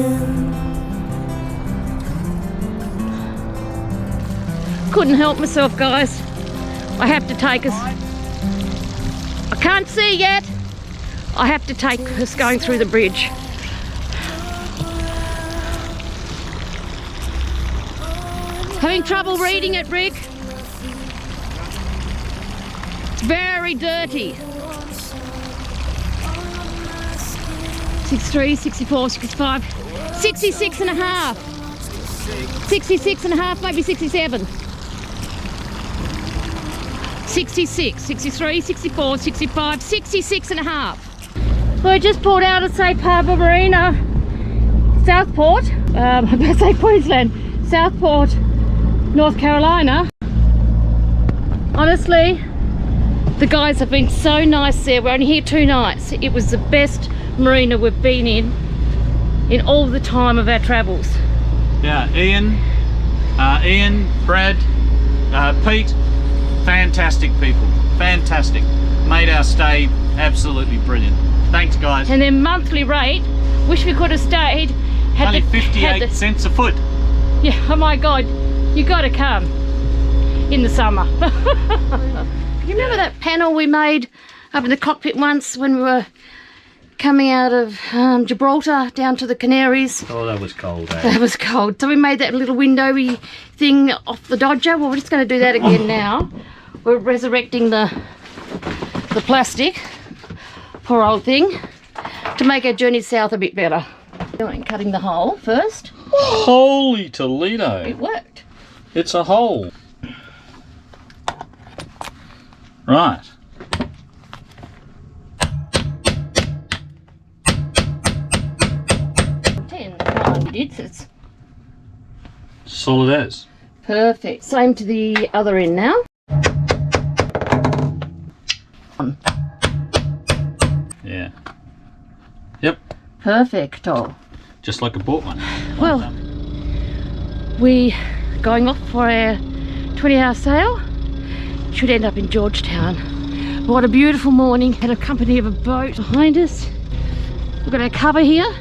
begin? Couldn't help myself, guys. I have to take us. I can't see yet. I have to take us going through the bridge. Having trouble reading it, Rick. It's very dirty. 63, 64, 65, 66 and a half. 66 and a half, maybe 67. 66, 63, 64, 65, 66 and a half. So I just pulled out of Safe Harbour Marina, Southport, I'm going to say Queensland, Southport, North Carolina. Honestly, the guys have been so nice there. We're only here 2 nights. It was the best marina we've been in all the time of our travels. Yeah, Ian, Brad, Pete, fantastic people, fantastic. Made our stay absolutely brilliant. Thanks, guys. And their monthly rate, wish we could have stayed. Only 58 cents a foot. Yeah, oh my God, you got to come in the summer. You remember that panel we made up in the cockpit once when we were coming out of Gibraltar down to the Canaries? Oh, that was cold, eh? That was cold. So we made that little windowy thing off the Dodger. Well, we're just going to do that again now. We're resurrecting the plastic, poor old thing, to make our journey south a bit better. Cutting the hole first. Holy Toledo! It worked. It's a hole. Right. It's Solid as. perfect. Same to the other end now. Yeah. Yep. Perfecto. Just like I bought one. Well, we going off for our 20-hour sail. Should end up in Georgetown. What a beautiful morning. Had a company of a boat behind us. We've got our cover here,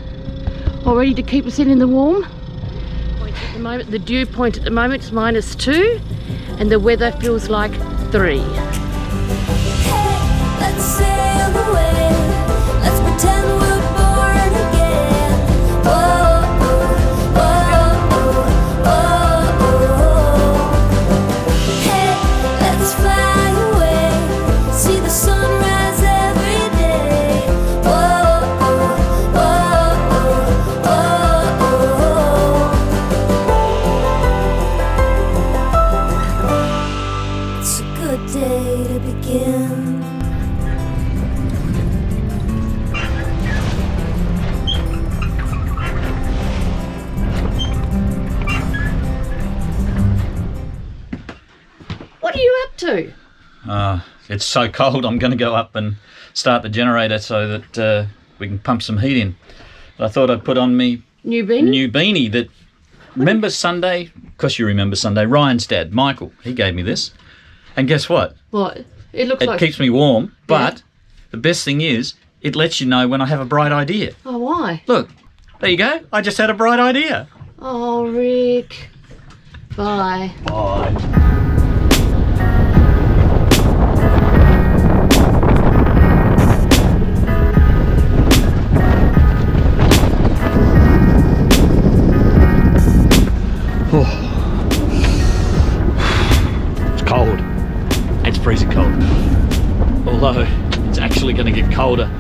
all ready to keep us in the warm. At the moment, the dew point at the moment is -2, and the weather feels like 3. Hey, let's sail away. Let's pretend we're born again. Whoa, whoa, whoa, whoa. Hey, let's fly away. See the sunrise every day. Whoa, whoa, whoa, whoa. It's a good day to begin. What are you up to? It's so cold, I'm going to go up and start the generator so that we can pump some heat in. But I thought I'd put on me New beanie? new beanie that, remember Sunday? Because you remember Sunday, Ryan's dad, Michael, he gave me this. And guess what? What? It looks It like... keeps me warm, but the best thing is, it lets you know when I have a bright idea. Oh, why? Look, there you go. I just had a bright idea. Oh, Rick. Bye. Bye. It's cold. It's freezing cold. Although it's actually going to get colder.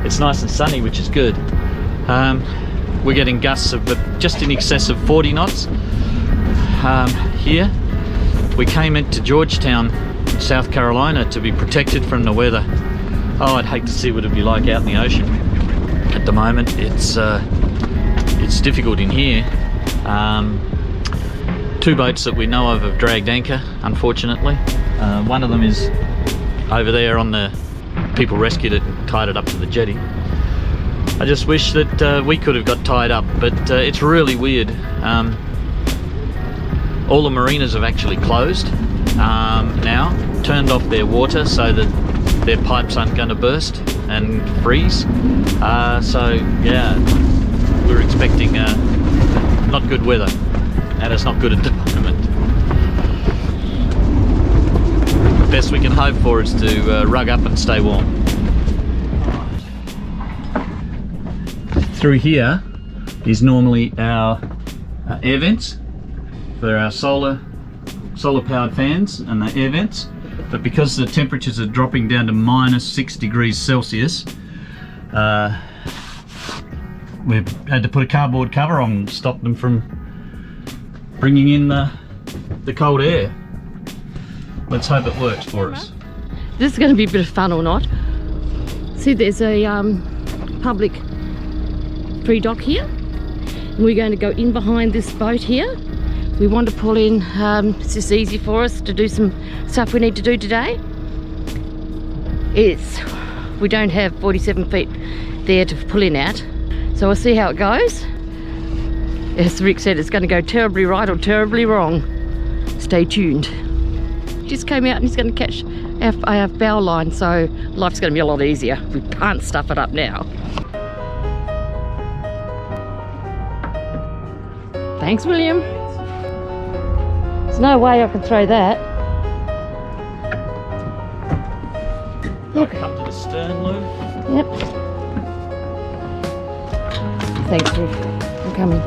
It's nice and sunny, which is good. We're getting gusts of just in excess of 40 knots here. We came into Georgetown, South Carolina, to be protected from the weather. Oh, I'd hate to see what it'd be like out in the ocean. At the moment, it's difficult in here. 2 boats that we know of have dragged anchor, unfortunately. One of them is over there on the... People rescued it and tied it up to the jetty. I just wish that we could have got tied up, but it's really weird. All the marinas have actually closed now, turned off their water so that their pipes aren't going to burst and freeze. So yeah, good weather, and it's not good at the moment. The best we can hope for is to rug up and stay warm. Through here is normally our air vents for our solar powered fans and the air vents, but because the temperatures are dropping down to -6 degrees Celsius, we've had to put a cardboard cover on, stop them from bringing in the cold air. Let's hope it works for us. This is going to be a bit of fun or not. See, there's a public free dock here, and we're going to go in behind this boat here. We want to pull in. It's just easy for us to do some stuff we need to do today. We don't have 47 feet there to pull in at, so we'll see how it goes. As Rick said, it's going to go terribly right or terribly wrong. Stay tuned. Just came out and he's going to catch our bow line, so life's going to be a lot easier. We can't stuff it up now. Thanks, William. There's no way I can throw that. Look. Come to the stern, Lou. Yep. Thanks, Rick. I'm coming.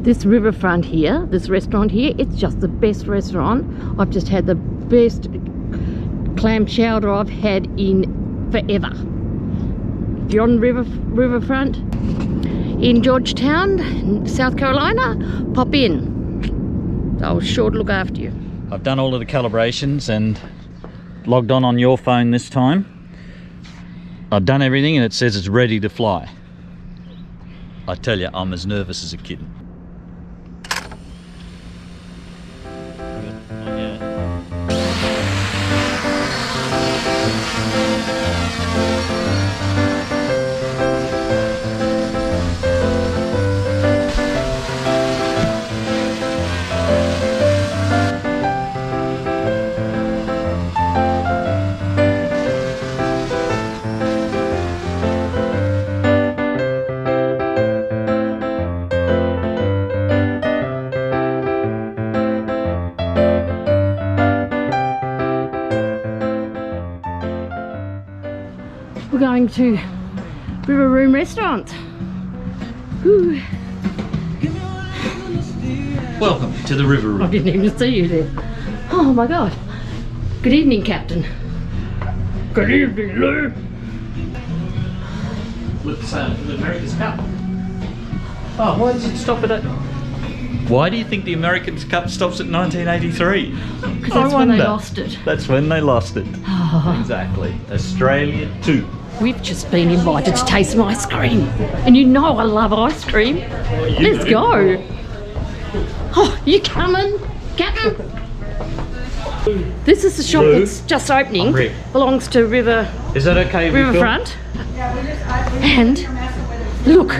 This riverfront here, this restaurant here, it's just the best restaurant. I've just had the best clam chowder I've had in forever. If you're on the riverfront in Georgetown, South Carolina, pop in. I'll sure look after you. I've done all of the calibrations and logged on your phone this time. I've done everything and it says it's ready to fly. I tell you, I'm as nervous as a kid. We're going to River Room Restaurant. Whew. Welcome to the River Room. I didn't even see you there. Oh my God. Good evening, Captain. Good evening, Lou. With the America's Cup. Oh, why does it stop at it? Why do you think the America's Cup stops at 1983? Because that's when they lost it. That's when they lost it. Oh. Exactly. Australia 2. We've just been invited to taste some ice cream. And you know I love ice cream. Let's go. Oh, you coming, Captain? This is the shop that's just opening. Belongs to River. Is that okay if Riverfront. And look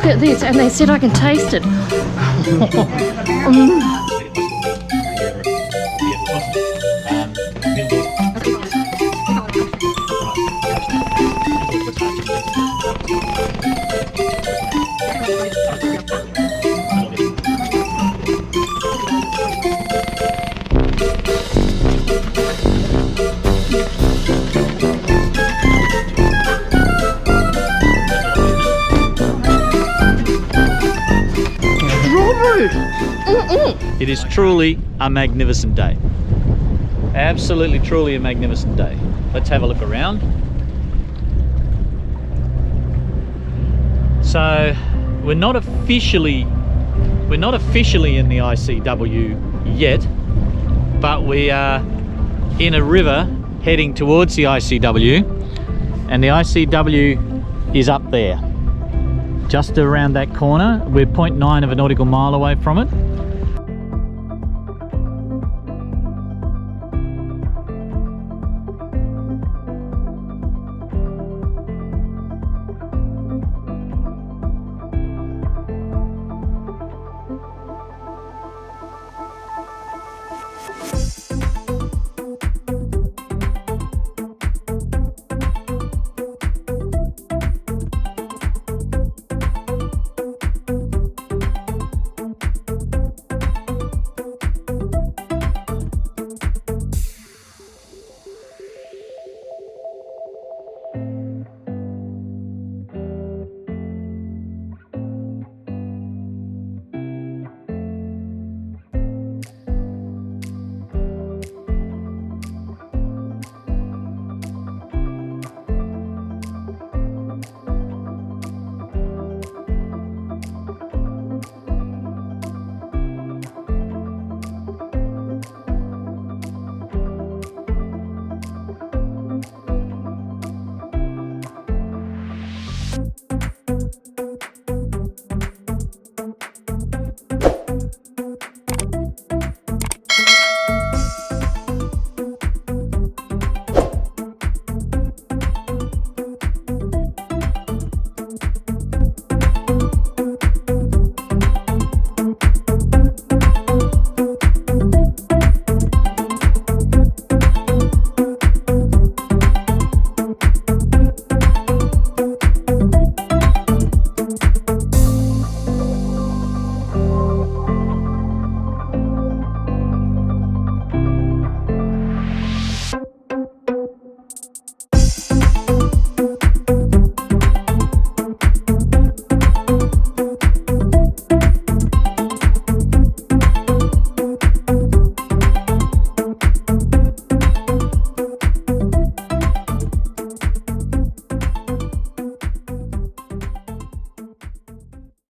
at this. And they said I can taste it. It is truly a magnificent day. Absolutely, truly a magnificent day. Let's have a look around. So we're not officially in the ICW yet, but we are in a river heading towards the ICW, and the ICW is up there, just around that corner. We're 0.9 of a nautical mile away from it.